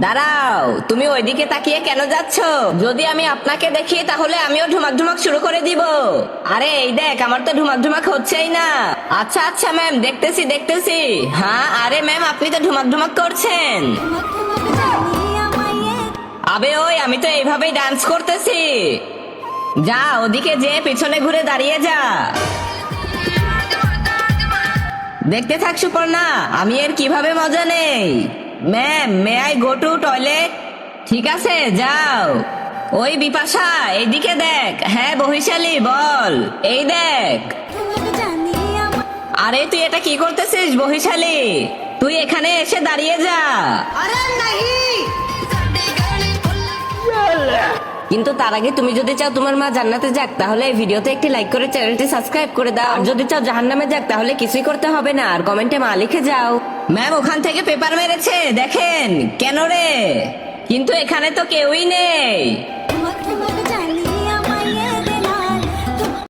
দাঁড়াও, তুমি ওইদিকে তাকিয়ে কেন যাচ্ছ? যদি আমি আপনাকে দেখি তাহলে আমিও ঢুমাক ঢুমাক শুরু করে দিব। আরে এই দেখ, আমার তো ঢুমাক ঢুমাক হচ্ছেই না। আচ্ছা আচ্ছা ম্যাম, দেখতেছি দেখতেছি। হ্যাঁ, আরে ম্যাম, আপনি তো ঢুমাক ঢুমাক করছেন। আবে ওই, আমি তো এইভাবেই ডান্স করতেছি। যা ওদিকে যে পিছনে ঘুরে দাঁড়িয়ে যা। দেখতে থাক সুপর্ণা, আমি এর কিভাবে মজা নেই। Ma'am, may I go to toilet? ঠিক আছে, যাও। ওই বিপাশা, এইদিকে দেখ। হ্যাঁ বহিশালী, বল। এই দেখ। আরে তুই এটা কি করতেছিস বহিশালী? তুই এখানে এসে দাঁড়িয়ে যা। কিন্তু তার আগে তুমি যদি চাও তোমার মা জান্নাতে যাক, তাহলে এই ভিডিওতে একটি লাইক করে চ্যানেলটি সাবস্ক্রাইব করে দাও। আর যদি চাও জাহান্নামে যাক, তাহলে কিছুই করতে হবে না, আর কমেন্টে মা লিখে যাও। ম্যাম, ওখান থেকে পেপার মেরেছে, দেখেন। কেন রে? কিন্তু এখানে তো কেউই নেই।